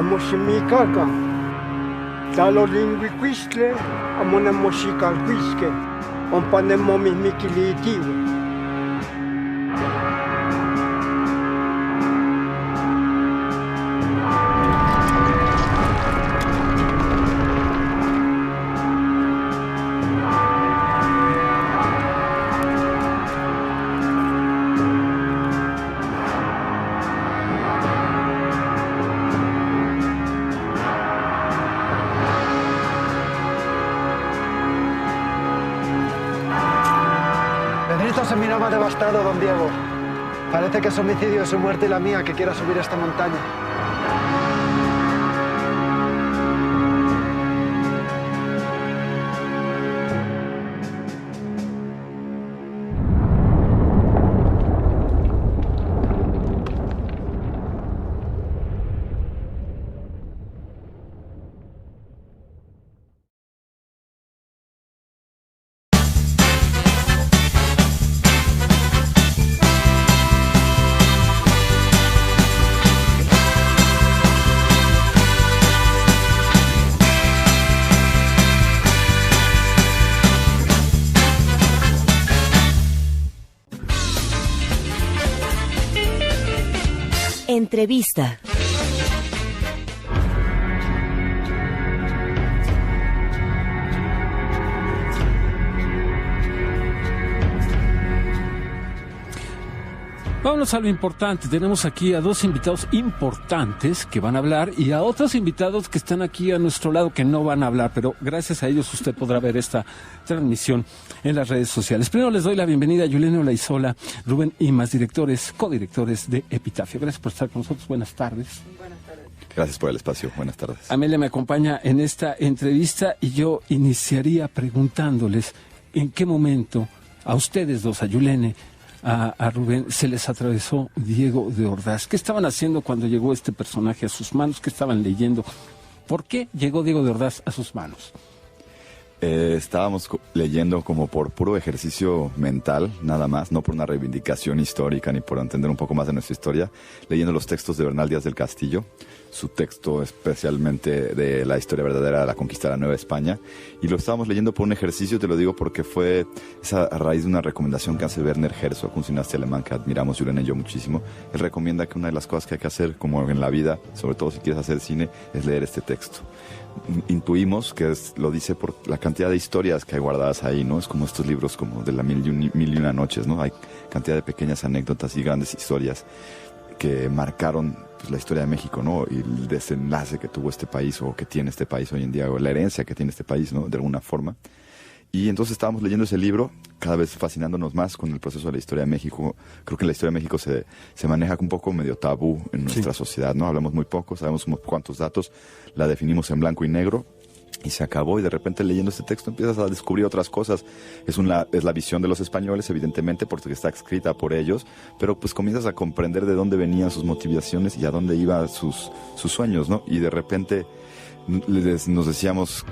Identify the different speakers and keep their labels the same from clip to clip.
Speaker 1: amoshimikaka. Talo lingui quistle, amona moshika quisque, ompanemo mismikilitiwe.
Speaker 2: Se miraba devastado, don Diego. Parece que es homicidio de su muerte y la mía que quiera subir esta montaña.
Speaker 3: Entrevista.
Speaker 4: Vámonos a lo importante. Tenemos aquí a dos invitados importantes que van a hablar y a otros invitados que están aquí a nuestro lado que no van a hablar, pero gracias a ellos usted podrá ver esta transmisión en las redes sociales. Primero les doy la bienvenida a Yulene Olaizola, Rubén Imaz, codirectores de Epitafio. Gracias por estar con nosotros. Buenas tardes.
Speaker 5: Buenas tardes.
Speaker 6: Gracias por el espacio. Buenas tardes.
Speaker 4: Amelia me acompaña en esta entrevista y yo iniciaría preguntándoles en qué momento a ustedes dos, a Yulene, a Rubén, se les atravesó Diego de Ordaz. ¿Qué estaban haciendo cuando llegó este personaje a sus manos? ¿Qué estaban leyendo? ¿Por qué llegó Diego de Ordaz a sus manos?
Speaker 6: Estábamos leyendo como por puro ejercicio mental, nada más, no por una reivindicación histórica ni por entender un poco más de nuestra historia, leyendo los textos de Bernal Díaz del Castillo, su texto especialmente de la historia verdadera de la conquista de la Nueva España, y lo estábamos leyendo por un ejercicio, te lo digo porque fue a raíz de una recomendación que hace Werner Herzog, un cineasta alemán que admiramos Yulene y yo muchísimo. Él recomienda que una de las cosas que hay que hacer, como en la vida, sobre todo si quieres hacer cine, es leer este texto. Intuimos que lo dice por la cantidad de historias que hay guardadas ahí, ¿no? Es como estos libros como de la mil y una noches, ¿no? Hay cantidad de pequeñas anécdotas y grandes historias que marcaron pues, la historia de México, ¿no? Y el desenlace que tuvo este país o que tiene este país hoy en día, o la herencia que tiene este país, ¿no? De alguna forma. Y entonces estábamos leyendo ese libro, cada vez fascinándonos más con el proceso de la historia de México. Creo que la historia de México se maneja un poco medio tabú en nuestra sociedad, ¿no? Hablamos muy poco, sabemos unos cuantos datos, la definimos en blanco y negro y se acabó. Y de repente leyendo este texto empiezas a descubrir otras cosas. Es la visión de los españoles, evidentemente, porque está escrita por ellos, pero pues comienzas a comprender de dónde venían sus motivaciones y a dónde iban sus sueños, ¿no? Y de repente nos decíamos,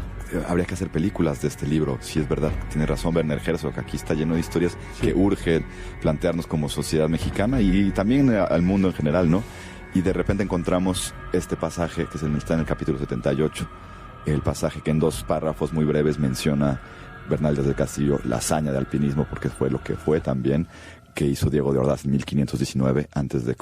Speaker 6: habría que hacer películas de este libro. Sí, es verdad, tiene razón Werner Herzog, aquí está lleno de historias que urge plantearnos como sociedad mexicana y también al mundo en general, ¿no? Y de repente encontramos este pasaje que está en el capítulo 78, el pasaje que en 2 párrafos muy breves menciona Bernal Díaz del Castillo, la hazaña de alpinismo, porque fue lo que fue también, que hizo Diego de Ordaz en 1519 antes de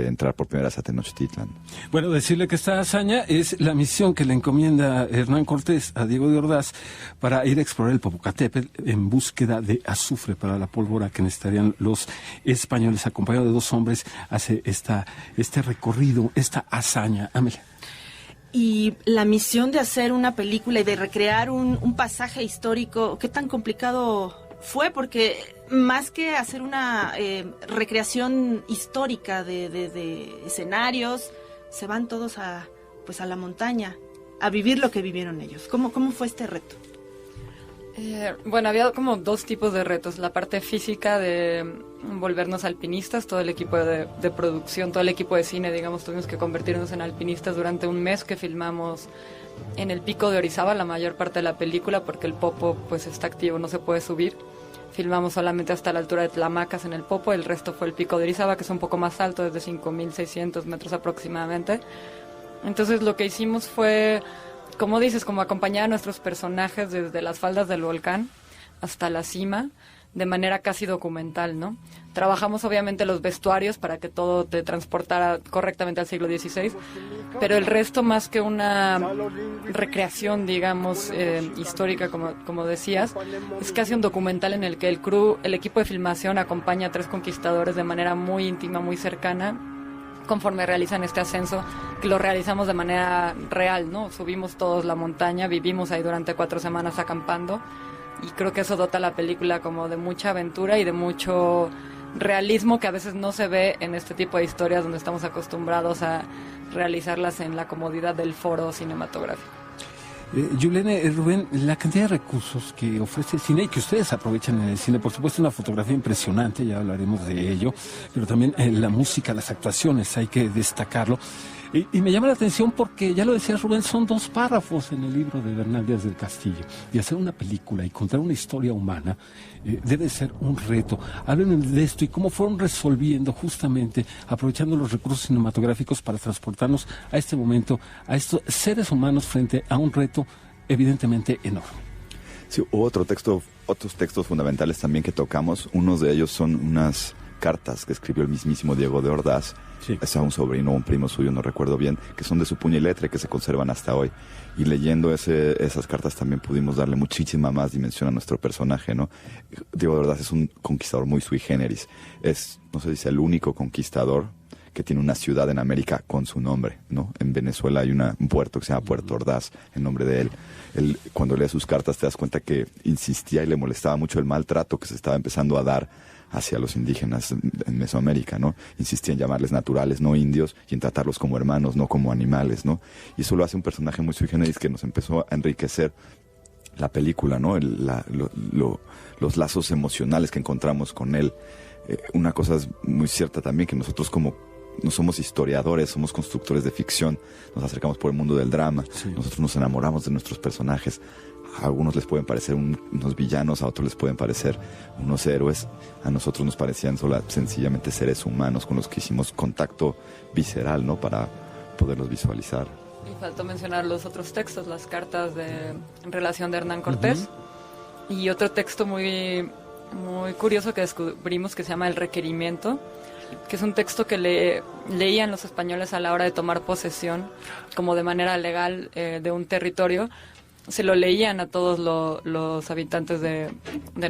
Speaker 6: entrar por primera vez a Tenochtitlan.
Speaker 4: Bueno, decirle que esta hazaña es la misión que le encomienda Hernán Cortés a Diego de Ordaz para ir a explorar el Popocatépetl en búsqueda de azufre para la pólvora que necesitarían los españoles. Acompañado de 2 hombres hace este recorrido, esta hazaña. Amelia.
Speaker 5: Y la misión de hacer una película y de recrear un pasaje histórico, ¿qué tan complicado fue? Porque más que hacer una recreación histórica de escenarios, se van todos a la montaña a vivir lo que vivieron ellos. ¿Cómo fue este reto?
Speaker 7: Bueno, había como 2 tipos de retos. La parte física de volvernos alpinistas, todo el equipo de producción, todo el equipo de cine, digamos, tuvimos que convertirnos en alpinistas durante un mes que filmamos en el pico de Orizaba, la mayor parte de la película, porque el Popo pues está activo, no se puede subir. Filmamos solamente hasta la altura de Tlamacas en el Popo, el resto fue el pico de Orizaba, que es un poco más alto, desde 5.600 metros aproximadamente. Entonces lo que hicimos fue, como dices, como acompañar a nuestros personajes desde las faldas del volcán hasta la cima, de manera casi documental, ¿no? Trabajamos obviamente los vestuarios para que todo te transportara correctamente al siglo XVI, pero el resto, más que una recreación, digamos, histórica, como decías, es casi un documental en el que el equipo de filmación acompaña a 3 conquistadores de manera muy íntima, muy cercana, conforme realizan este ascenso, que lo realizamos de manera real, ¿no? Subimos todos la montaña, vivimos ahí durante 4 semanas acampando, y creo que eso dota la película como de mucha aventura y de mucho realismo que a veces no se ve en este tipo de historias donde estamos acostumbrados a realizarlas en la comodidad del foro cinematográfico.
Speaker 4: Yulene, Rubén, la cantidad de recursos que ofrece el cine y que ustedes aprovechan en el cine, por supuesto una fotografía impresionante, ya hablaremos de ello, pero también la música, las actuaciones, hay que destacarlo. Y me llama la atención porque, ya lo decía Rubén, son 2 párrafos en el libro de Bernal Díaz del Castillo. Y hacer una película y contar una historia humana debe ser un reto. Háblenme de esto y cómo fueron resolviendo justamente, aprovechando los recursos cinematográficos para transportarnos a este momento, a estos seres humanos frente a un reto evidentemente enorme.
Speaker 6: Sí, hubo otros textos fundamentales también que tocamos. Unos de ellos son unas cartas que escribió el mismísimo Diego de Ordaz, sí, es a un sobrino o un primo suyo, no recuerdo bien, que son de su puño y letra y que se conservan hasta hoy. Y leyendo esas cartas también pudimos darle muchísima más dimensión a nuestro personaje, ¿no? Diego de Ordaz es un conquistador muy sui generis. Es, no se dice, el único conquistador que tiene una ciudad en América con su nombre, ¿no? En Venezuela hay un puerto que se llama Puerto Ordaz, en nombre de él. Él, cuando lees sus cartas te das cuenta que insistía y le molestaba mucho el maltrato que se estaba empezando a dar hacia los indígenas en Mesoamérica, ¿no? Insistía en llamarles naturales, no indios, y en tratarlos como hermanos, no como animales, ¿no? Y eso lo hace un personaje muy sui generis que nos empezó a enriquecer la película, ¿no? Los lazos emocionales que encontramos con él. Una cosa es muy cierta también, que nosotros como no somos historiadores, somos constructores de ficción, nos acercamos por el mundo del drama, sí, nosotros nos enamoramos de nuestros personajes. A algunos les pueden parecer unos villanos, a otros les pueden parecer unos héroes. A nosotros nos parecían sencillamente seres humanos con los que hicimos contacto visceral, ¿no? Para poderlos visualizar.
Speaker 7: Y faltó mencionar los otros textos, las cartas en relación de Hernán Cortés. Uh-huh. Y otro texto muy, muy curioso que descubrimos que se llama El Requerimiento, que es un texto que leían los españoles a la hora de tomar posesión, como de manera legal, de un territorio. Se lo leían a todos los habitantes de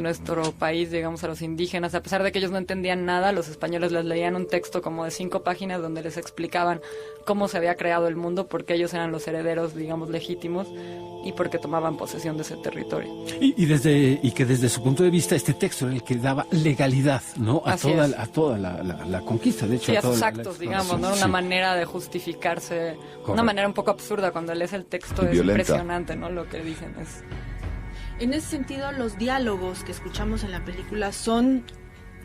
Speaker 7: nuestro país, digamos, a los indígenas. A pesar de que ellos no entendían nada, los españoles les leían un texto como de 5 páginas donde les explicaban cómo se había creado el mundo, porque ellos eran los herederos, digamos, legítimos, y porque tomaban posesión de ese territorio.
Speaker 4: Y que desde su punto de vista este texto era el que daba legalidad, ¿no? A toda la conquista, de hecho.
Speaker 7: Sí, a sus actos, digamos, ¿no? Una manera de justificarse, correcto, una manera un poco absurda. Cuando lees el texto es violenta, impresionante, ¿no? Lo que dicen es...
Speaker 5: En ese sentido, los diálogos que escuchamos en la película son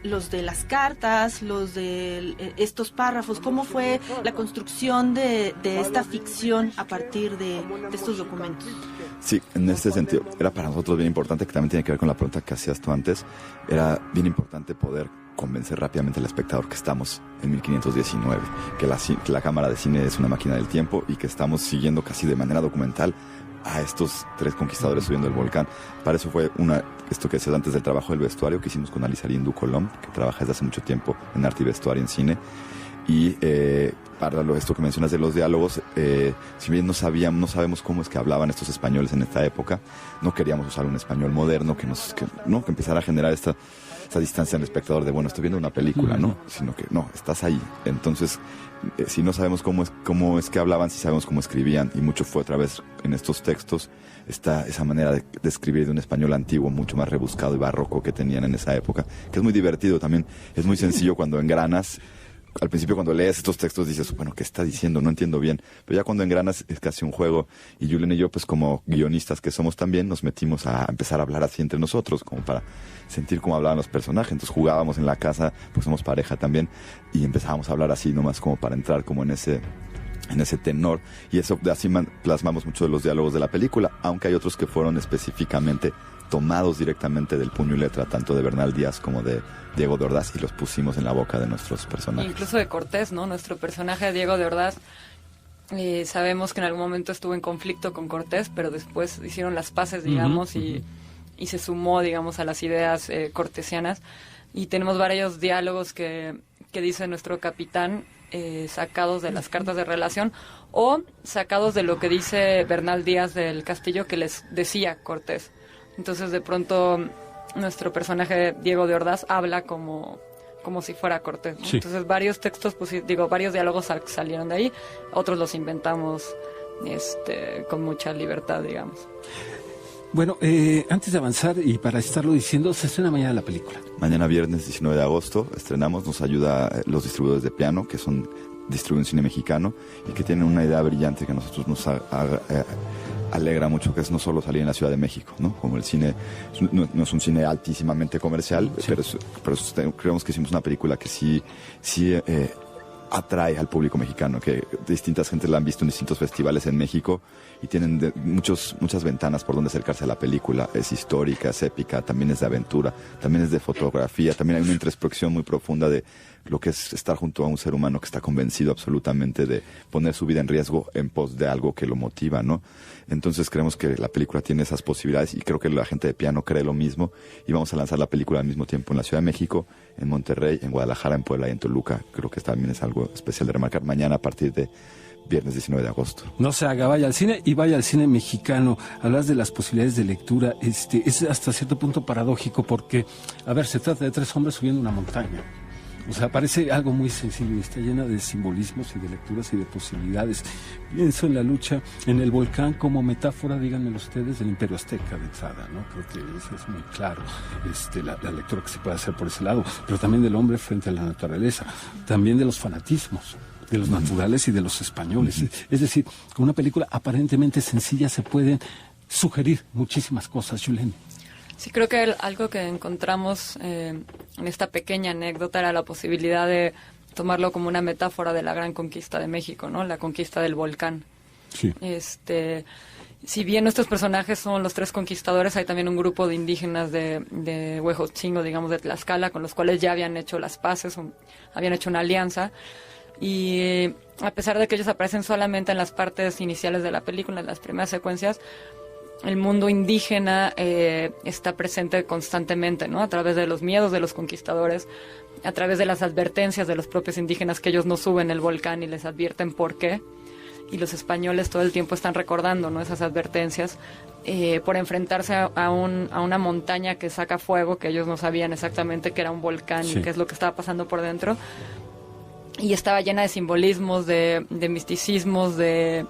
Speaker 5: los de las cartas, los de estos párrafos. ¿Cómo fue la construcción de esta ficción a partir de estos documentos?
Speaker 6: Sí, en este sentido, era para nosotros bien importante, que también tiene que ver con la pregunta que hacías tú antes, era bien importante poder convencer rápidamente al espectador que estamos en 1519, que la cámara de cine es una máquina del tiempo y que estamos siguiendo casi de manera documental a estos 3 conquistadores subiendo el volcán. Para eso fue esto que decías antes del trabajo del vestuario que hicimos con Alizarín Ducolón, que trabaja desde hace mucho tiempo en arte y vestuario en cine. Y para esto que mencionas de los diálogos, si bien no sabemos cómo es que hablaban estos españoles en esta época, no queríamos usar un español moderno que empezara a generar esta distancia al espectador de, bueno, estoy viendo una película, ¿no? Sino que, no, estás ahí. Entonces, si no sabemos cómo es que hablaban, sí sabemos cómo escribían, y mucho fue otra vez en estos textos esa manera de escribir de un español antiguo, mucho más rebuscado y barroco que tenían en esa época, que es muy divertido también. Es muy sencillo cuando engranas. Al principio, cuando lees estos textos dices, bueno, ¿qué está diciendo? No entiendo bien. Pero ya cuando engranas es casi un juego. Y Julen y yo, pues como guionistas que somos también, nos metimos a empezar a hablar así entre nosotros, como para sentir cómo hablaban los personajes. Entonces jugábamos en la casa, pues somos pareja también, y empezábamos a hablar así nomás como para entrar como en ese tenor. Y eso, así plasmamos mucho de los diálogos de la película, aunque hay otros que fueron específicamente tomados directamente del puño y letra, tanto de Bernal Díaz como de Diego de Ordaz, y los pusimos en la boca de nuestros personajes.
Speaker 7: Incluso de Cortés, ¿no? Nuestro personaje de Diego de Ordaz Sabemos que en algún momento estuvo en conflicto con Cortés, pero después hicieron las paces, digamos, y se sumó, digamos, a las ideas cortesianas. Y tenemos varios diálogos que dice nuestro capitán, sacados de las cartas de relación o sacados de lo que dice Bernal Díaz del Castillo que les decía Cortés. Entonces, de pronto, nuestro personaje, Diego de Ordaz, habla como si fuera Cortés, ¿no? Sí. Entonces, varios textos, varios diálogos salieron de ahí, otros los inventamos con mucha libertad, digamos.
Speaker 4: Bueno, antes de avanzar y para estarlo diciendo, se estrena mañana la película.
Speaker 6: Mañana viernes 19 de agosto estrenamos, nos ayuda los distribuidores de Piano, que distribuyen cine mexicano y que tienen una idea brillante que a nosotros nos alegra mucho, que es no solo salir en la Ciudad de México, ¿no? Como el cine no es un cine altísimamente comercial, sí, pero creemos que hicimos una película que sí atrae al público mexicano, que distintas gentes la han visto en distintos festivales en México y tienen muchas ventanas por donde acercarse a la película. Es histórica, es épica, también es de aventura, también es de fotografía, también hay una introspección muy profunda de lo que es estar junto a un ser humano que está convencido absolutamente de poner su vida en riesgo en pos de algo que lo motiva, ¿no? Entonces creemos que la película tiene esas posibilidades y creo que la gente de Piano cree lo mismo y vamos a lanzar la película al mismo tiempo en la Ciudad de México, en Monterrey, en Guadalajara, en Puebla y en Toluca. Creo que también es algo especial de remarcar mañana a partir de viernes 19 de agosto.
Speaker 4: No se haga, vaya al cine y vaya al cine mexicano. Hablas de las posibilidades de lectura. Es hasta cierto punto paradójico porque, a ver, se trata de 3 hombres subiendo una montaña. O sea, parece algo muy sencillo y está llena de simbolismos y de lecturas y de posibilidades. Pienso en la lucha en el volcán como metáfora, díganmelo ustedes, del Imperio Azteca de entrada, ¿no? Creo que eso es muy claro, la lectura que se puede hacer por ese lado, pero también del hombre frente a la naturaleza, también de los fanatismos, de los naturales y de los españoles. Es decir, con una película aparentemente sencilla se pueden sugerir muchísimas cosas, Yulén.
Speaker 7: Sí, creo que algo que encontramos en esta pequeña anécdota era la posibilidad de tomarlo como una metáfora de la gran conquista de México, ¿no? La conquista del volcán.
Speaker 4: Sí.
Speaker 7: Si bien nuestros personajes son los 3 conquistadores, hay también un grupo de indígenas de Huejotzingo, digamos, de Tlaxcala, con los cuales ya habían hecho las paces, habían hecho una alianza. Y a pesar de que ellos aparecen solamente en las partes iniciales de la película, en las primeras secuencias, el mundo indígena está presente constantemente, ¿no? A través de los miedos de los conquistadores, a través de las advertencias de los propios indígenas que ellos no suben el volcán y les advierten por qué. Y los españoles todo el tiempo están recordando, ¿no? Esas advertencias por enfrentarse a una montaña que saca fuego, que ellos no sabían exactamente que era un volcán, sí, y qué es lo que estaba pasando por dentro. Y estaba llena de simbolismos, de misticismos, de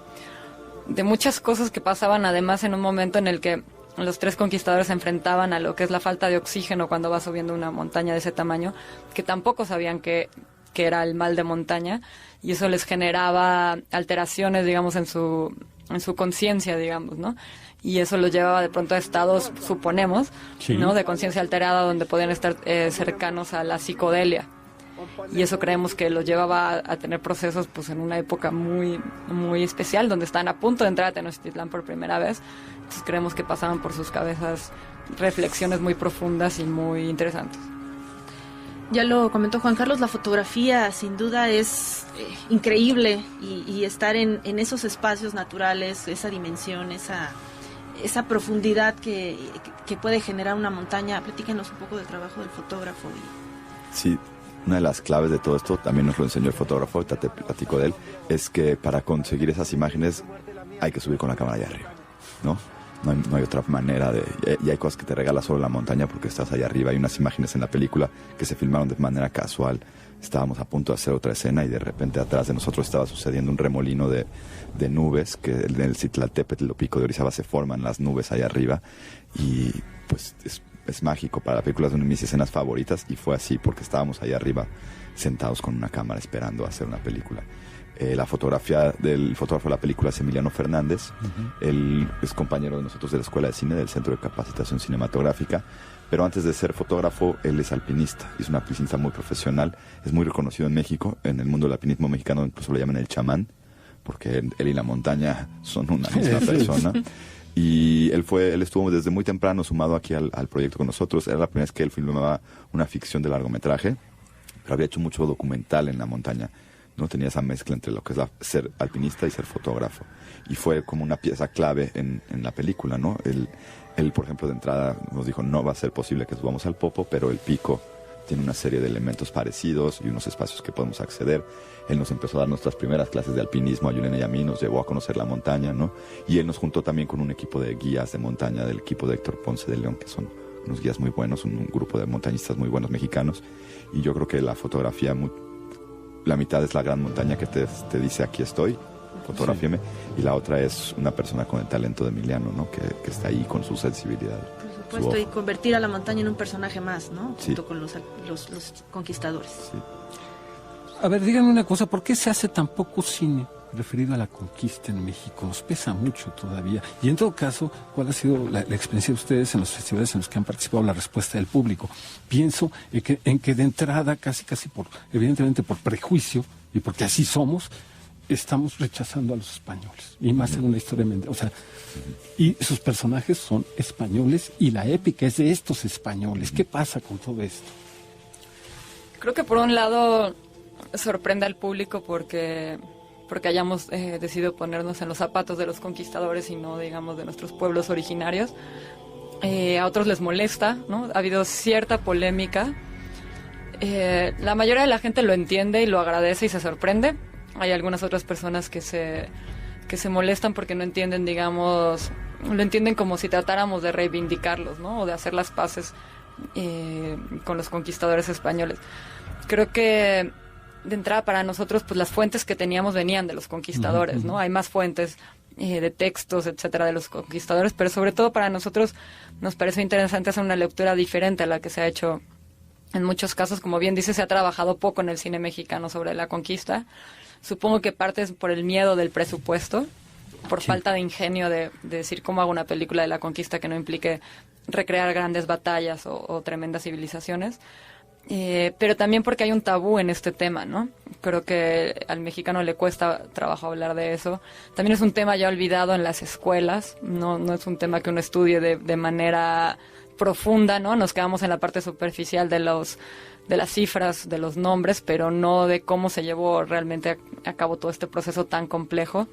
Speaker 7: muchas cosas que pasaban, además en un momento en el que los 3 conquistadores se enfrentaban a lo que es la falta de oxígeno cuando va subiendo una montaña de ese tamaño, que tampoco sabían que era el mal de montaña, y eso les generaba alteraciones, digamos, en su conciencia, digamos, ¿no? Y eso los llevaba de pronto a estados, suponemos, sí, ¿no? De conciencia alterada, donde podían estar cercanos a la psicodelia. Y eso creemos que los llevaba a tener procesos pues en una época muy, muy especial, donde estaban a punto de entrar a Tenochtitlán por primera vez. Entonces creemos que pasaban por sus cabezas reflexiones muy profundas y muy interesantes.
Speaker 5: Ya lo comentó Juan Carlos, la fotografía sin duda es increíble y estar en esos espacios naturales, esa dimensión, esa profundidad que puede generar una montaña. Platíquenos un poco del trabajo del fotógrafo.
Speaker 6: Sí. Una de las claves de todo esto, también nos lo enseñó el fotógrafo, ahorita te platico de él, es que para conseguir esas imágenes hay que subir con la cámara allá arriba, ¿no? No hay otra manera y hay cosas que te regala solo la montaña porque estás allá arriba. Hay unas imágenes en la película que se filmaron de manera casual. Estábamos a punto de hacer otra escena y de repente atrás de nosotros estaba sucediendo un remolino de nubes, que en el Citlaltépetl, el pico de Orizaba, se forman las nubes allá arriba y pues es mágico. Para la película es una de mis escenas favoritas y fue así porque estábamos allá arriba sentados con una cámara esperando a hacer una película. La fotografía del fotógrafo de la película es Emiliano Fernández. Él es compañero de nosotros de la Escuela de Cine, del Centro de Capacitación Cinematográfica, pero antes de ser fotógrafo él es alpinista, es un alpinista muy profesional, es muy reconocido en México, en el mundo del alpinismo mexicano incluso lo llaman el chamán, porque él y la montaña son una misma persona. Y él estuvo desde muy temprano sumado aquí al proyecto con nosotros. Era la primera vez que él filmaba una ficción de largometraje, pero había hecho mucho documental en la montaña. ¿no? Tenía esa mezcla entre lo que es ser alpinista y ser fotógrafo. Y fue como una pieza clave en la película, ¿no? Él, por ejemplo, de entrada nos dijo, no va a ser posible que subamos al Popo, pero el pico tiene una serie de elementos parecidos y unos espacios que podemos acceder. Él nos empezó a dar nuestras primeras clases de alpinismo a Yulena y a mí, nos llevó a conocer la montaña, ¿no? Y él nos juntó también con un equipo de guías de montaña del equipo de Héctor Ponce de León, que son unos guías muy buenos, un grupo de montañistas muy buenos mexicanos. Y yo creo que la fotografía, la mitad es la gran montaña que te dice aquí estoy, fotografíame, y la otra es una persona con el talento de Emiliano, ¿no? Que está ahí con su sensibilidad.
Speaker 5: Por supuesto, y convertir a la montaña en un personaje más, ¿no?
Speaker 6: Sí.
Speaker 5: Junto con los conquistadores.
Speaker 6: Sí.
Speaker 4: A ver, díganme una cosa, ¿por qué se hace tan poco cine referido a la conquista en México? Nos pesa mucho todavía. Y en todo caso, ¿cuál ha sido la experiencia de ustedes en los festivales en los que han participado, la respuesta del público? Pienso en que de entrada, casi evidentemente por prejuicio, y porque así somos, estamos rechazando a los españoles, y más en una historia, o sea, y sus personajes son españoles, y la épica es de estos españoles. ¿Qué pasa con todo esto?
Speaker 7: Creo que por un lado sorprende al público porque hayamos decidido ponernos en los zapatos de los conquistadores y no, digamos, de nuestros pueblos originarios. A otros les molesta, ¿no? Ha habido cierta polémica. La mayoría de la gente lo entiende y lo agradece y se sorprende. Hay algunas otras personas que se molestan porque no entienden, digamos, lo entienden como si tratáramos de reivindicarlos, ¿no? O de hacer las paces con los conquistadores españoles. Creo que de entrada para nosotros, pues las fuentes que teníamos venían de los conquistadores, ¿no? Hay más fuentes de textos, etcétera, de los conquistadores, pero sobre todo para nosotros nos pareció interesante hacer una lectura diferente a la que se ha hecho en muchos casos. Como bien dice, se ha trabajado poco en el cine mexicano sobre la conquista. Supongo que parte es por el miedo del presupuesto, por falta de ingenio de decir cómo hago una película de la conquista que no implique recrear grandes batallas o tremendas civilizaciones. Pero también porque hay un tabú en este tema, ¿no? Creo que al mexicano le cuesta trabajo hablar de eso. También es un tema ya olvidado en las escuelas, no es un tema que uno estudie de manera profunda, ¿no? Nos quedamos en la parte superficial de las cifras, de los nombres, pero no de cómo se llevó realmente a cabo todo este proceso tan complejo.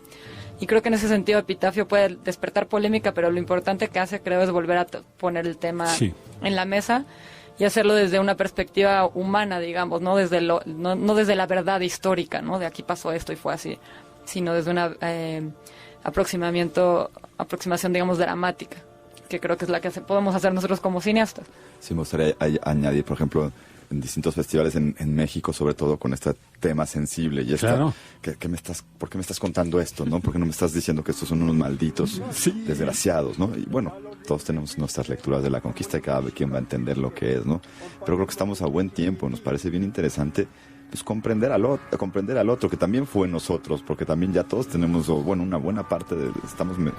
Speaker 7: Y creo que en ese sentido Epitafio puede despertar polémica, pero lo importante que hace, creo, es volver a poner el tema en la mesa y hacerlo desde una perspectiva humana, digamos, no desde no desde la verdad histórica, ¿no? De aquí pasó esto y fue así, sino desde una aproximación, digamos, dramática, que creo que es la que podemos hacer nosotros como cineastas.
Speaker 6: Sí, me gustaría añadir, por ejemplo, en distintos festivales en México, sobre todo con este tema sensible y
Speaker 4: Claro.
Speaker 6: ¿por qué me estás contando esto, no? ¿Por qué no me estás diciendo que estos son unos malditos desgraciados, no? Y bueno, todos tenemos nuestras lecturas de la conquista y cada quien va a entender lo que es, ¿no? Pero creo que estamos a buen tiempo, nos parece bien interesante pues comprender al otro, que también fue nosotros, porque también ya todos tenemos, bueno, una buena parte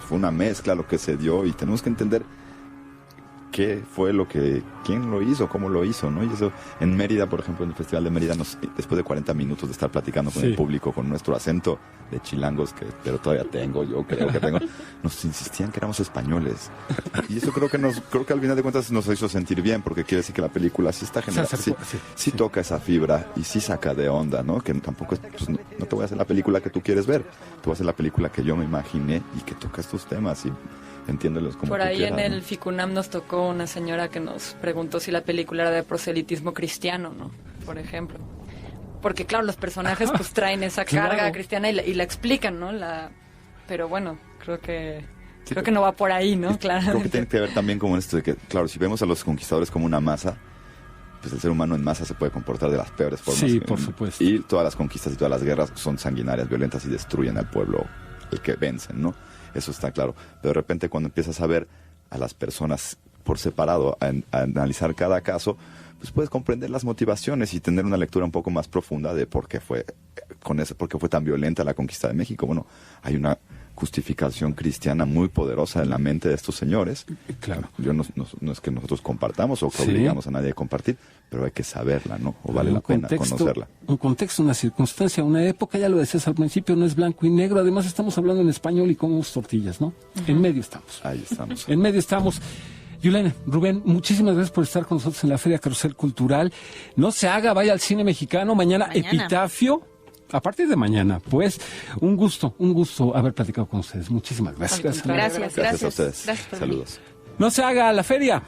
Speaker 6: fue una mezcla lo que se dio y tenemos que entender qué fue quién lo hizo, cómo lo hizo, ¿no? Y eso, en Mérida, por ejemplo, en el Festival de Mérida, después de 40 minutos de estar platicando con el público, con nuestro acento de chilangos, pero todavía yo creo que tengo, nos insistían que éramos españoles. Y eso creo que al final de cuentas nos hizo sentir bien, porque quiere decir que la película sí está generada, sí toca esa fibra y sí saca de onda, ¿no? Que tampoco es, pues, no te voy a hacer la película que tú quieres ver, te voy a hacer la película que yo me imaginé y que toca estos temas y entiéndelos como
Speaker 7: por
Speaker 6: tú
Speaker 7: ahí
Speaker 6: quieras,
Speaker 7: en
Speaker 6: ¿no?
Speaker 7: el FICUNAM nos tocó una señora que nos preguntó si la película era de proselitismo cristiano, ¿no? Por ejemplo. Porque claro, los personajes pues traen esa carga cristiana y la explican, ¿no? Pero bueno, creo que no va por ahí, ¿no? Claramente.
Speaker 6: Creo que tiene que ver también como esto de que, claro, si vemos a los conquistadores como una masa, pues el ser humano en masa se puede comportar de las peores formas.
Speaker 4: Sí, por supuesto.
Speaker 6: Y todas las conquistas y todas las guerras son sanguinarias, violentas y destruyen al pueblo, el que vencen, ¿no? Eso está claro. Pero de repente cuando empiezas a ver a las personas por separado, a analizar cada caso, pues puedes comprender las motivaciones y tener una lectura un poco más profunda de por qué fue tan violenta la conquista de México. Bueno, hay una justificación cristiana muy poderosa en la mente de estos señores.
Speaker 4: Claro.
Speaker 6: Yo no es que nosotros compartamos o que obligamos a nadie a compartir, pero hay que saberla, ¿no? O vale la pena conocerla.
Speaker 4: Un contexto, una circunstancia, una época, ya lo decías al principio, no es blanco y negro. Además estamos hablando en español y comemos tortillas, ¿no? En medio estamos.
Speaker 6: Ahí estamos.
Speaker 4: En medio estamos. Yulena, Rubén, muchísimas gracias por estar con nosotros en la Feria Carrusel Cultural. No se haga, vaya al cine mexicano. Mañana. Epitafio. a partir de mañana. Pues un gusto haber platicado con ustedes. Muchísimas gracias.
Speaker 5: Gracias
Speaker 6: Gracias a ustedes.
Speaker 5: Gracias por
Speaker 6: Saludos.
Speaker 4: No se haga la feria.